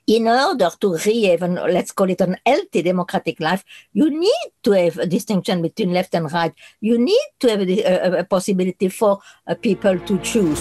in order to have, let's call it an healthy democratic life, you need to have a distinction between left and right. You need to have a possibility for people to choose.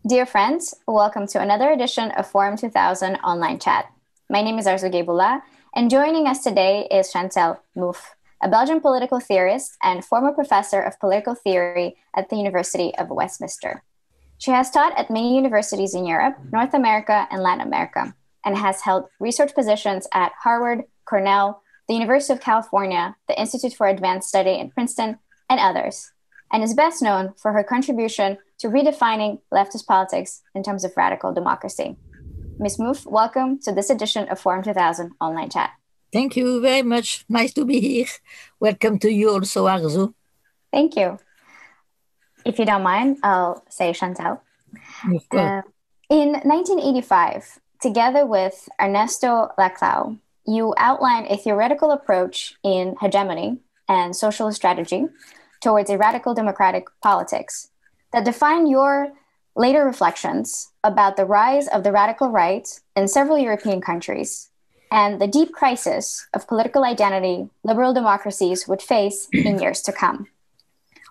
Dear friends, welcome to another edition of Forum 2000 Online Chat. My name is Arzu Gebula, and joining us today is Chantal Mouffe, a Belgian political theorist and former professor of political theory at the University of Westminster. She has taught at many universities in Europe, North America, and Latin America, and has held research positions at Harvard, Cornell, the University of California, the Institute for Advanced Study in Princeton, and others, and is best known for her contribution to redefining leftist politics in terms of radical democracy. Ms. Mouffe, welcome to this edition of Forum 2000 Online Chat. Thank you very much. Nice to be here. Welcome to you also, Arzu. Thank you. If you don't mind, I'll say Chantal. In 1985, together with Ernesto Laclau, you outlined a theoretical approach in hegemony and socialist strategy towards a radical democratic politics that define your later reflections about the rise of the radical right in several European countries and the deep crisis of political identity liberal democracies would face in years to come.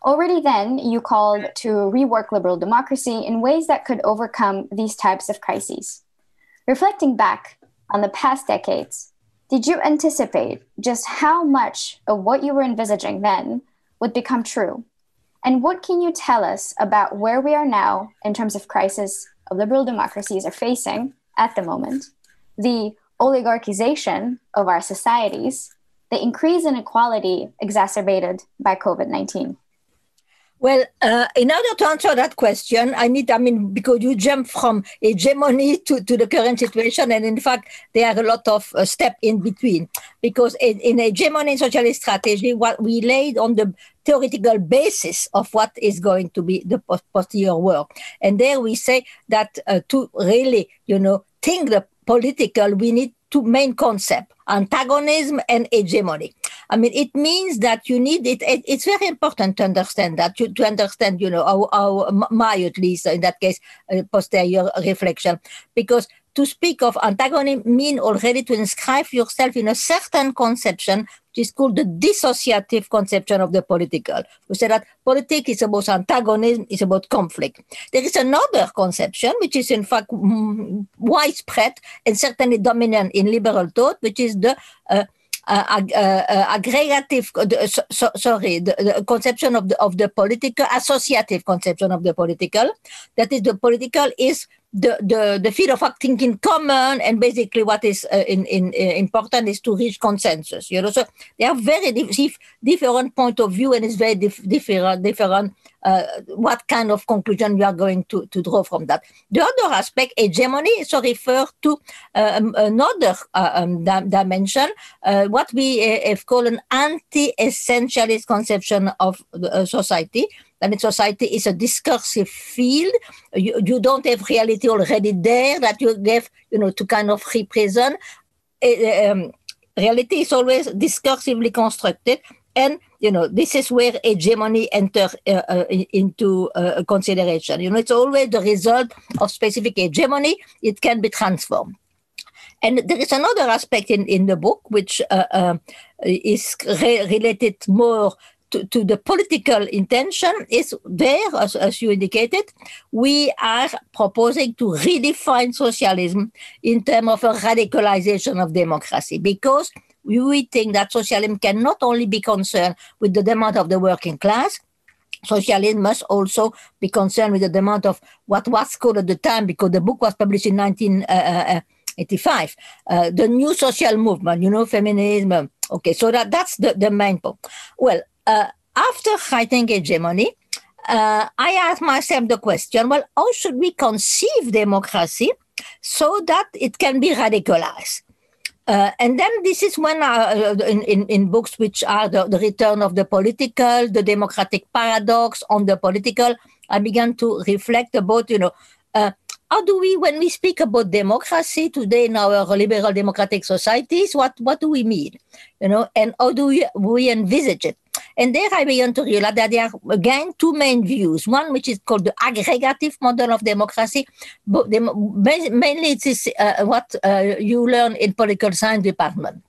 Already then, you called to rework liberal democracy in ways that could overcome these types of crises. Reflecting back on the past decades, did you anticipate just how much of what you were envisaging then would become true? And what can you tell us about where we are now in terms of crisis of liberal democracies are facing at the moment, the oligarchization of our societies, the increase in inequality exacerbated by COVID-19? Well, in order to answer that question, because you jump from hegemony to the current situation, and in fact, there are a lot of steps in between. Because in hegemony socialist strategy, what we laid on the theoretical basis of what is going to be the posterior world. And there we say that to really, think the political, we need two main concepts, antagonism and hegemony. It means that you need it. It's very important to understand that, to understand, my, at least in that case, posterior reflection. Because to speak of antagonism means already to inscribe yourself in a certain conception, which is called the dissociative conception of the political. We say that politics is about antagonism, is about conflict. There is another conception, which is in fact widespread and certainly dominant in liberal thought, which is the the conception of the political, associative conception of the political. That is, the political is the field of acting in common, and basically what is important is to reach consensus. So there are very different point of view, and it's very different what kind of conclusion you are going to draw from that. The other aspect, hegemony, so refer to another dimension, what we have called an anti-essentialist conception of society. And society is a discursive field. You don't have reality already there that you have, to kind of represent. Reality is always discursively constructed. And, this is where hegemony enters into consideration. It's always the result of specific hegemony. It can be transformed. And there is another aspect in the book, which is related more to the political intention. Is there, as you indicated, we are proposing to redefine socialism in terms of a radicalization of democracy, because we think that socialism can not only be concerned with the demand of the working class. Socialism must also be concerned with the demand of what was called at the time, because the book was published in 1985, the new social movement, feminism. Okay, so that's the main point. Well, after writing Hegemony, I asked myself the question, well, how should we conceive democracy so that it can be radicalized? And then this is when in books which are the return of the political, the democratic paradox on the political, I began to reflect about, how do we, when we speak about democracy today in our liberal democratic societies, what do we mean? And how do we envisage it? And there I began to realize that there are, again, two main views. One, which is called the aggregative model of democracy. But mainly it is what you learn in political science department.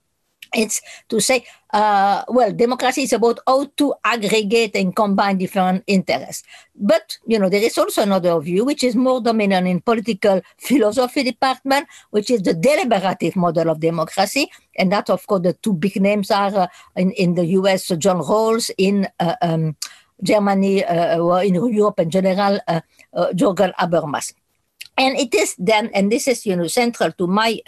It's to say, democracy is about how to aggregate and combine different interests. But, there is also another view, which is more dominant in political philosophy department, which is the deliberative model of democracy. And that, of course, the two big names are in the US, John Rawls, in Germany, or in Europe in general, Jürgen Habermas. And it is then, and this is, central to my,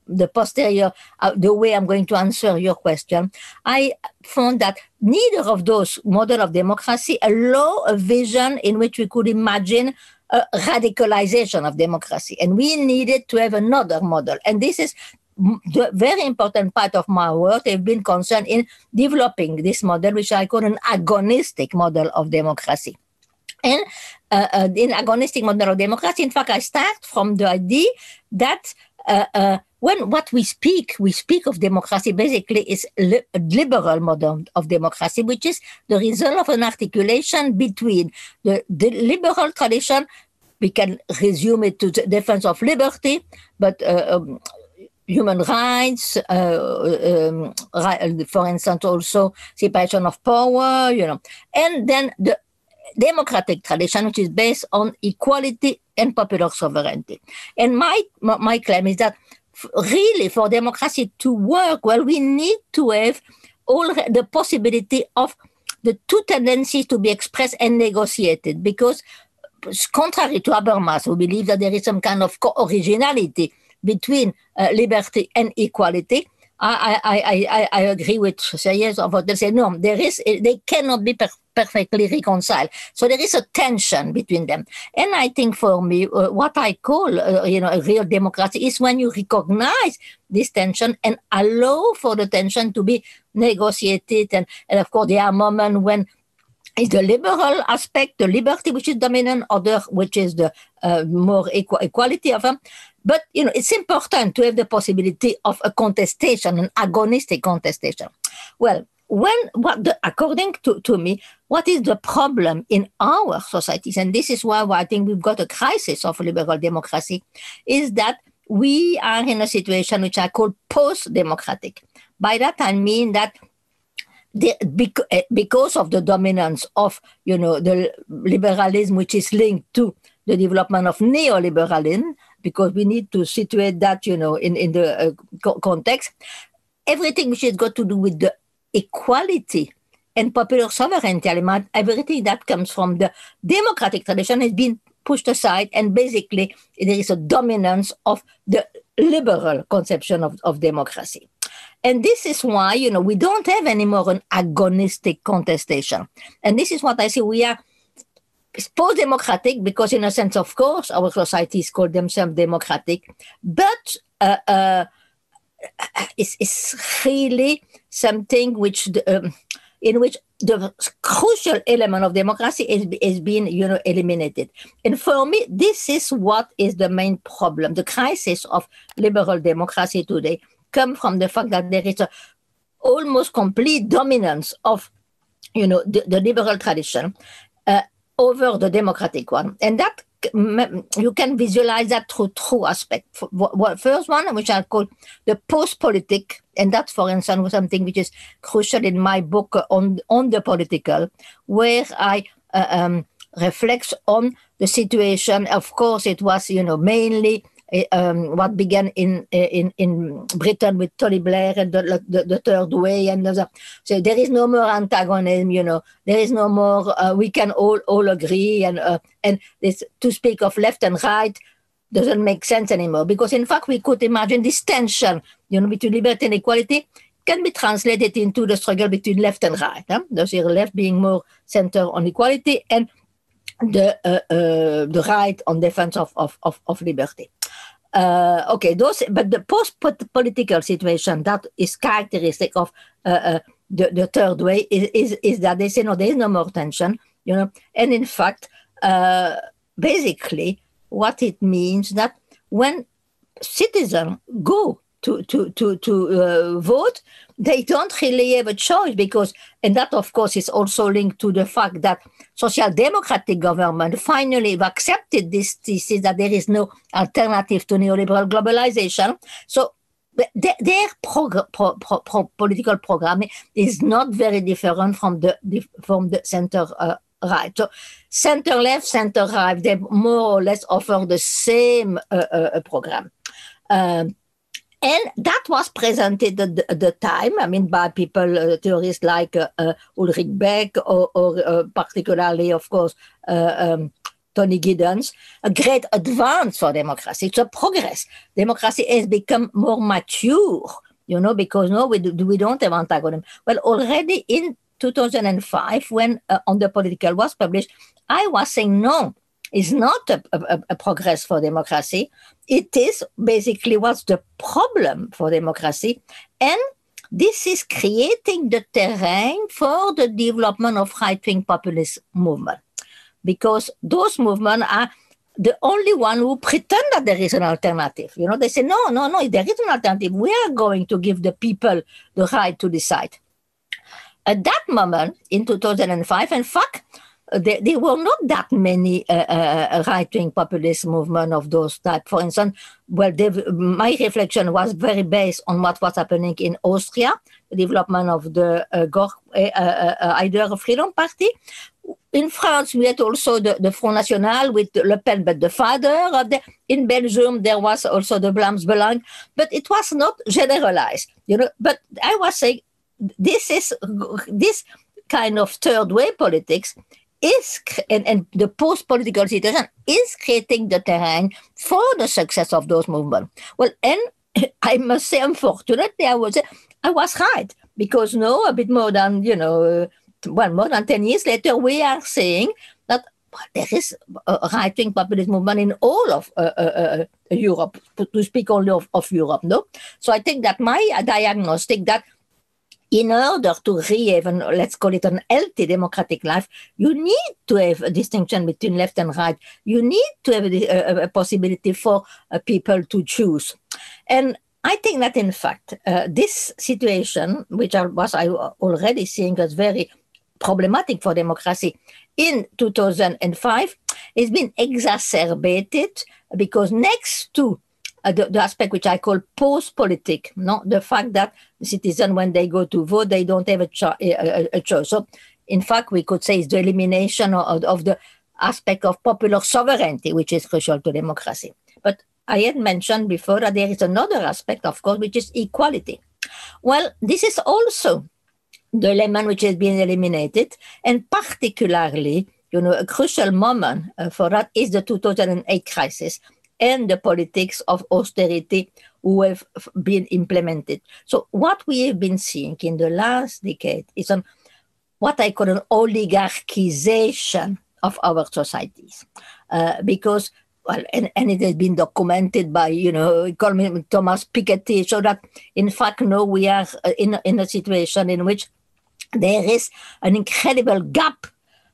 the posterior, the way I'm going to answer your question, I found that neither of those models of democracy allow a vision in which we could imagine a radicalization of democracy. And we needed to have another model. And this is the very important part of my work. I've been concerned in developing this model, which I call an agonistic model of democracy. And in agonistic model of democracy, in fact, I start from the idea that when what we speak of democracy basically is a liberal model of democracy, which is the result of an articulation between the liberal tradition. We can resume it to the defense of liberty, but human rights, for instance, also separation of power, and then the democratic tradition, which is based on equality and popular sovereignty. And my claim is that really for democracy to work well, we need to have all the possibility of the two tendencies to be expressed and negotiated, because contrary to Habermas, who believes that there is some kind of co-originality between liberty and equality, I agree with Sayez of what they say. No, they cannot be perfectly reconciled. So there is a tension between them. And I think for me, what I call, a real democracy is when you recognize this tension and allow for the tension to be negotiated. And of course, there are moments when it's the liberal aspect, the liberty, which is dominant, other, which is the more equality of them. But, it's important to have the possibility of a contestation, an agonistic contestation. Well, according to me, what is the problem in our societies, and this is why I think we've got a crisis of liberal democracy, is that we are in a situation which I call post-democratic. By that I mean that because of the dominance of, the liberalism, which is linked to the development of neoliberalism, because we need to situate that, in the context, everything which has got to do with the equality and popular sovereignty element, everything that comes from the democratic tradition has been pushed aside, and basically there is a dominance of the liberal conception of democracy. And this is why, we don't have anymore an agonistic contestation. And this is what I say, we are post-democratic, because in a sense, of course, our societies call themselves democratic, but it's really something which in which the crucial element of democracy is being, eliminated. And for me, this is what is the main problem. The crisis of liberal democracy today comes from the fact that there is a almost complete dominance of, the liberal tradition over the democratic one. And that you can visualize that through two aspects. First one, which I call the post-politic, and that's, for instance, something which is crucial in my book on the political, where I reflect on the situation. Of course, it was, mainly what began in Britain with Tony Blair and the Third Way, and so there is no more antagonism. There is no more. We can all agree, and this, to speak of left and right doesn't make sense anymore, because in fact we could imagine this tension, between liberty and equality can be translated into the struggle between left and right. Those here, left being more centered on equality, and the right on defense of liberty. But the post-political situation that is characteristic of the Third Way is that they say, no, there is no more tension, and in fact, basically, what it means that when citizens go to vote, they don't really have a choice because, and that of course is also linked to the fact that social democratic government finally have accepted this thesis that there is no alternative to neoliberal globalization. So their political program is not very different from the center right. So center left, center right, they more or less offer the same program. And that was presented at the time, I mean, by people, theorists like Ulrich Beck or particularly, of course, Tony Giddens, a great advance for democracy. It's a progress. Democracy has become more mature, because no, we don't have antagonism. Well, already in 2005, when On the Political was published, I was saying no. Is not a progress for democracy. It is basically what's the problem for democracy. And this is creating the terrain for the development of right-wing populist movement. Because those movements are the only one who pretend that there is an alternative. They say, no, there is an alternative. We are going to give the people the right to decide. At that moment, in 2005, in fact, there were not that many right-wing populist movements of those type. For instance, my reflection was very based on what was happening in Austria, the development of the Idea Freedom Party. In France, we had also the Front National with Le Pen, but the father of in Belgium, there was also the Vlaams Belang, but it was not generalized, But I was saying, this kind of third way politics and the post-political situation is creating the terrain for the success of those movements. Well, and I must say, unfortunately, I was right, because a bit more than, more than 10 years later, we are saying that there is a right-wing populist movement in all of Europe, to speak only of Europe, no? So I think that my diagnostic that in order to have, let's call it an healthy democratic life, you need to have a distinction between left and right. You need to have a possibility for people to choose. And I think that, in fact, this situation, which I was already seeing as very problematic for democracy in 2005, has been exacerbated because next to the aspect which I call post-politic, the fact that the citizens, when they go to vote, they don't have a choice. So, in fact, we could say it's the elimination of the aspect of popular sovereignty, which is crucial to democracy. But I had mentioned before that there is another aspect, of course, which is equality. Well, this is also the element which has been eliminated, and particularly, a crucial moment for that is the 2008 crisis and the politics of austerity who have been implemented. So what we have been seeing in the last decade is what I call an oligarchization of our societies. Because, and it has been documented by, economist Thomas Piketty, so that, in fact, we are in a situation in which there is an incredible gap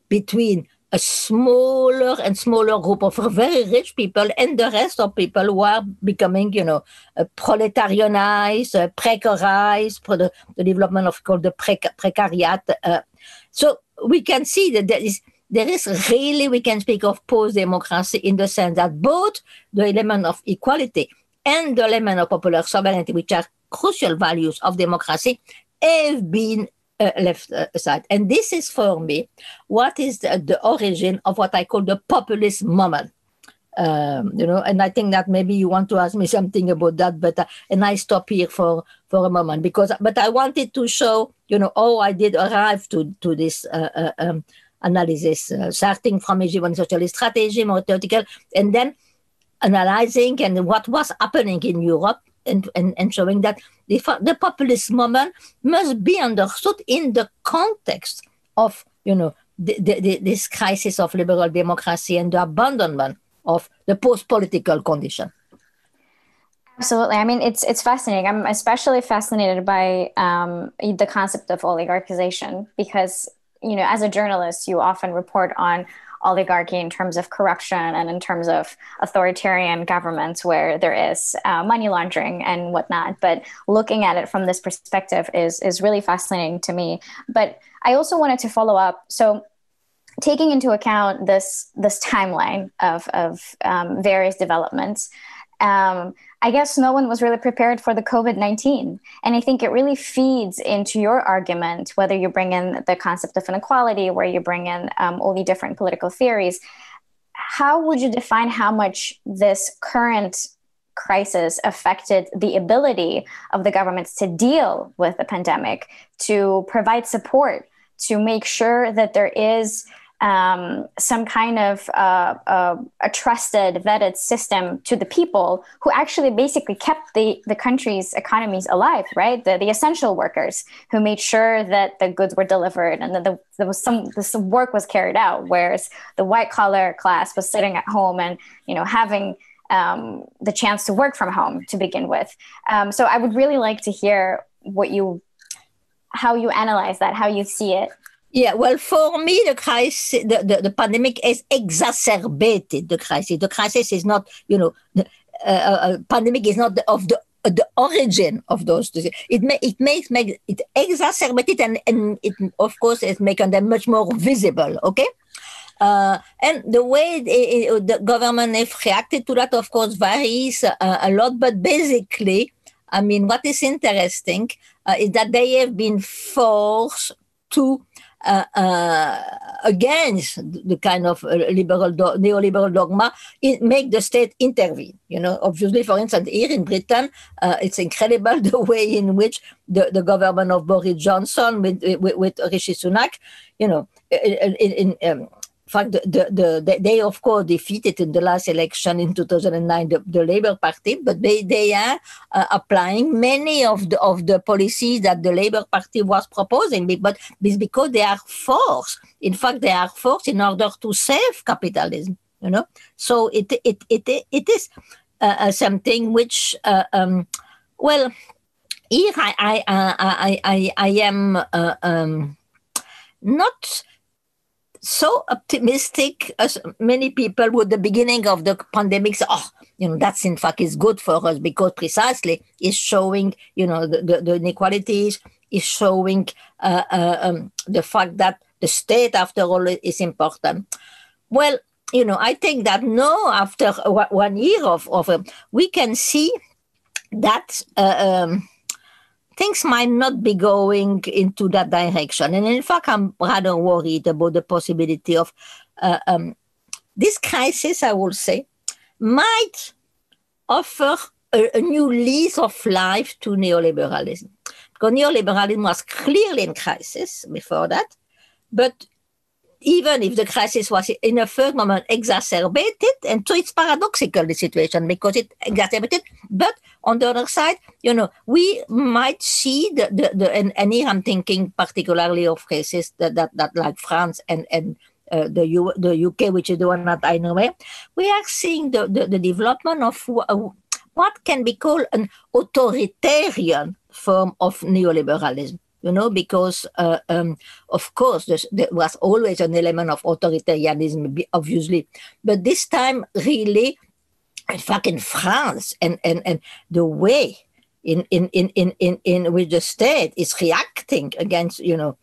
between a smaller and smaller group of very rich people and the rest of people who are becoming, proletarianized, precarized, for the development of called the precariat. So we can see that there is really, we can speak of post-democracy in the sense that both the element of equality and the element of popular sovereignty, which are crucial values of democracy, have been left aside. And this is, for me, what is the origin of what I call the populist moment. And I think that maybe you want to ask me something about that, but and I stop here for a moment but I wanted to show, how I did arrive to this analysis, starting from hegemony socialist strategy, more theoretical, and then analyzing and what was happening in Europe. And showing that the populist moment must be understood in the context of, this crisis of liberal democracy and the abandonment of the post-political condition. Absolutely. I mean, it's fascinating. I'm especially fascinated by the concept of oligarchization because, as a journalist, you often report on oligarchy, in terms of corruption, and in terms of authoritarian governments where there is money laundering and whatnot. But looking at it from this perspective is really fascinating to me. But I also wanted to follow up. So taking into account this timeline of various developments, I guess no one was really prepared for the COVID-19. And I think it really feeds into your argument, whether you bring in the concept of inequality, where you bring in all the different political theories. How would you define how much this current crisis affected the ability of the governments to deal with the pandemic, to provide support, to make sure that there is some kind of a trusted, vetted system to the people who actually basically kept the country's economies alive, right? The essential workers who made sure that the goods were delivered and that there was some work was carried out, whereas the white collar class was sitting at home and, you know, having the chance to work from home to begin with. So I would really like to hear how you analyze that, how you see it. Yeah, well, for me, the crisis, the pandemic has exacerbated the crisis. The crisis is not, you know, pandemic is not the origin of those. It exacerbated and it, of course, is making them much more visible. Okay. And the way the government have reacted to that, of course, varies a lot. But basically, I mean, what is interesting is that they have been forced to against the kind of neoliberal dogma, make the state intervene. You know, obviously, for instance, here in Britain, it's incredible the way in which the government of Boris Johnson with Rishi Sunak, you know, in fact, they of course defeated in the last election in 2009 the Labour Party, but they are applying many of the policies that the Labour Party was proposing, but it's because they are forced. In fact, they are forced in order to save capitalism. You know, so it is something which well, here I am not so optimistic as many people with the beginning of the pandemic say, oh, you know, that's in fact is good for us because precisely it's showing, you know, the inequalities, is showing the fact that the state, after all, is important. Well, you know, I think that now, after 1 year of we can see that things might not be going into that direction. And in fact, I'm rather worried about the possibility of this crisis, I will say, might offer a new lease of life to neoliberalism. Because neoliberalism was clearly in crisis before that, but even if the crisis was in a first moment exacerbated, and so it's paradoxical, the situation, because it exacerbated, but on the other side, you know, we might see and here I'm thinking particularly of cases that like France and the UK, which is the one that I know, we are seeing the development of what can be called an authoritarian form of neoliberalism. You know, because, of course, there was always an element of authoritarianism, obviously. But this time, really, in fact, in France, and the way in which the state is reacting against, you know,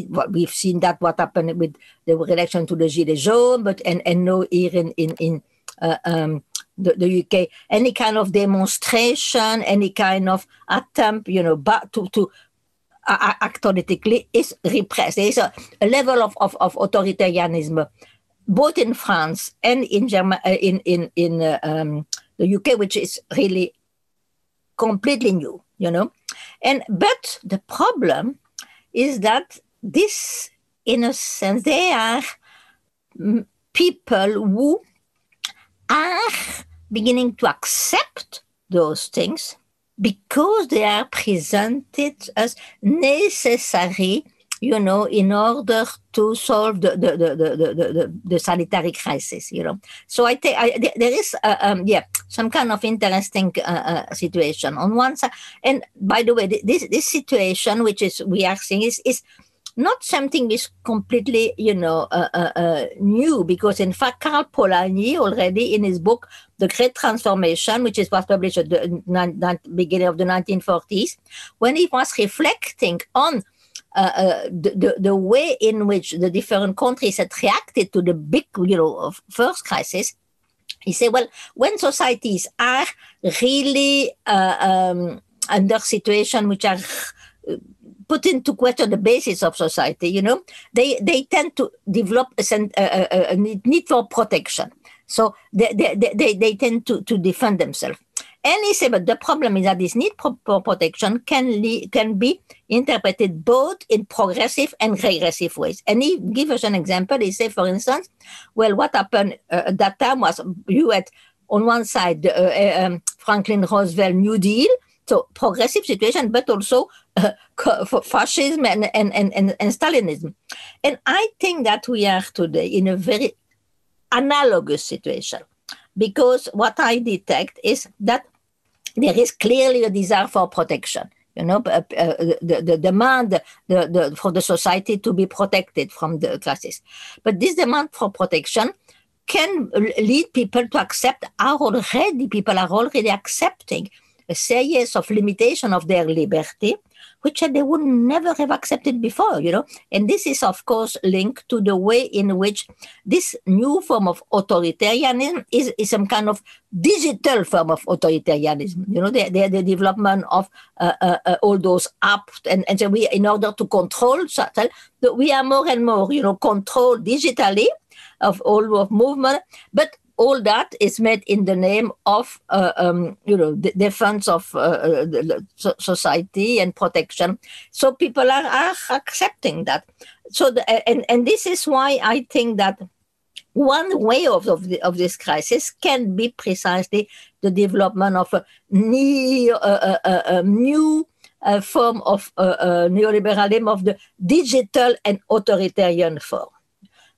what we've seen that what happened with the relation to the Gilets jaunes, but and now here in the UK, any kind of demonstration, any kind of attempt, you know, to act politically is repressed. There is a level of authoritarianism, both in France and in the UK, which is really completely new, you know. But the problem is that this, in a sense, they are people who are beginning to accept those things because they are presented as necessary, you know, in order to solve the sanitary crisis, you know. So I think there is, some kind of interesting situation on one side. And by the way, this situation, which is we are seeing, is not something is completely, new, because in fact, Karl Polanyi already in his book, The Great Transformation, which was published at the beginning of the 1940s, when he was reflecting on the way in which the different countries had reacted to the big, first crisis, he said, well, when societies are really under situation which are put into question the basis of society, they tend to develop a need for protection. So they tend to defend themselves. And he said, but the problem is that this need for protection can be interpreted both in progressive and regressive ways. And he gives us an example. He said, for instance, well, what happened at that time was you had on one side the Franklin Roosevelt New Deal, so progressive situation, but also fascism and Stalinism. And I think that we are today in a very analogous situation, because what I detect is that there is clearly a desire for protection. The demand for the society to be protected from the crisis. But this demand for protection can lead people to accept, people are already accepting a series of limitation of their liberty, which they would never have accepted before, And this is, of course, linked to the way in which this new form of authoritarianism is some kind of digital form of authoritarianism. The development of all those apps, and so we, in order to control, we are more and more, controlled digitally of all of movement, but all that is made in the name of, the defense of society and protection. So people are accepting that. So, and this is why I think that one way of this crisis can be precisely the development of a new form of neoliberalism, of the digital and authoritarian form.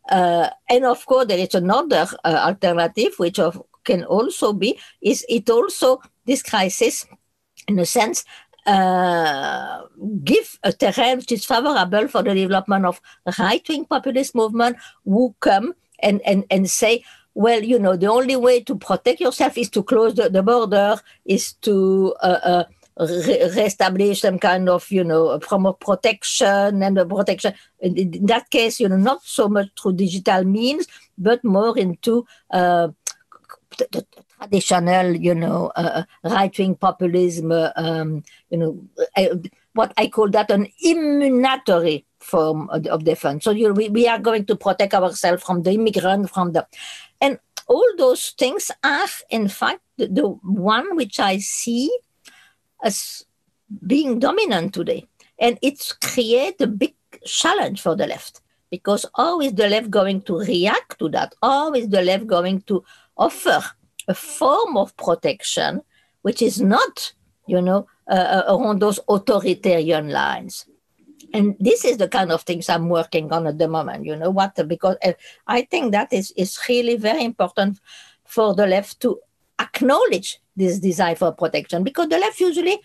And of course, there is another alternative, which can also be, this crisis, in a sense, give a terrain which is favorable for the development of right-wing populist movement who come and say, well, the only way to protect yourself is to close the border, is to reestablish some kind of, form of protection, and the protection, in that case, not so much through digital means, but more into the traditional, right-wing populism, what I call that an immunatory form of defense. So we are going to protect ourselves from the immigrant, and all those things are, in fact, the one which I see as being dominant today. And it's created a big challenge for the left, because how is the left going to react to that? How is the left going to offer a form of protection which is not, around those authoritarian lines? And this is the kind of things I'm working on at the moment, because I think that is really very important for the left to acknowledge this desire for protection, because the left usually,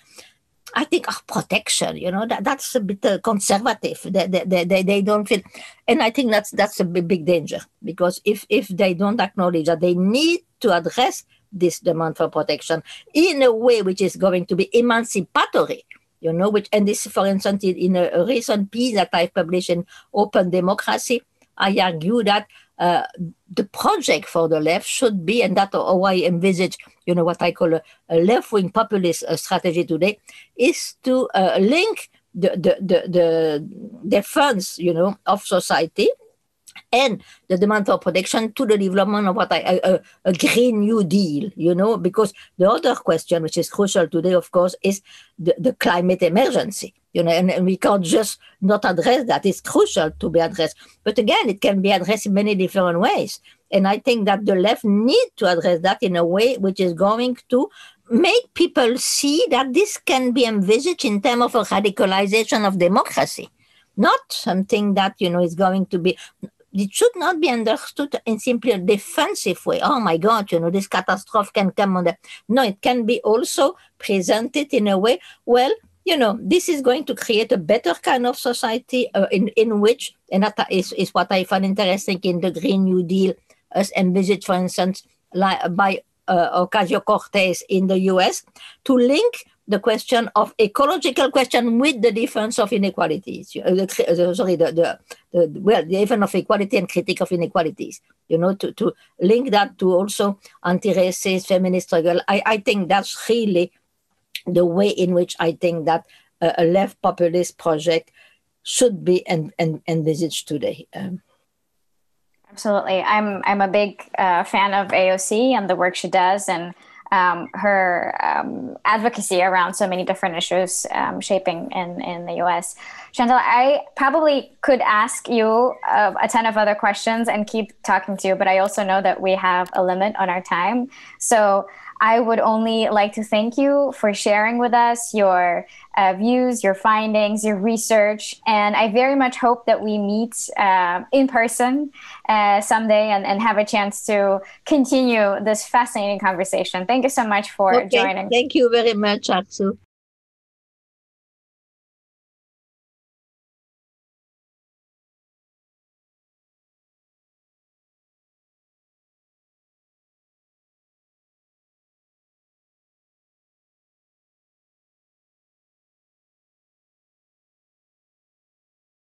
I think, protection, that's a bit conservative. They don't feel, and I think that's a big danger, because if they don't acknowledge that they need to address this demand for protection in a way which is going to be emancipatory, and this, for instance, in a recent piece that I published in Open Democracy, I argue that the project for the left should be, and that's how I envisage, what I call a left-wing populist strategy today, is to link the defense, of society and the demand for protection to the development of a Green New Deal, because the other question, which is crucial today, of course, is the climate emergency. And we can't just not address that. It's crucial to be addressed. But again, it can be addressed in many different ways. And I think that the left need to address that in a way which is going to make people see that this can be envisaged in terms of a radicalization of democracy, not something that, is going to be... It should not be understood in simply a defensive way. Oh my God, this catastrophe can come on. No, it can be also presented in a way, well, this is going to create a better kind of society in which, and that is what I find interesting in the Green New Deal, as envisaged, for instance, by Ocasio-Cortez in the US, to link the question of ecological question with the defense of inequalities. The defense of equality and critique of inequalities. To link that to also anti-racist feminist struggle. I think that's really the way in which I think that a left populist project should be envisaged today. Absolutely. I'm a big fan of AOC and the work she does, and her advocacy around so many different issues shaping in the US. Chantal, I probably could ask you a ton of other questions and keep talking to you, but I also know that we have a limit on our time. So I would only like to thank you for sharing with us your views, your findings, your research. And I very much hope that we meet in person someday and have a chance to continue this fascinating conversation. Thank you so much for joining. Thank you very much, Aksu.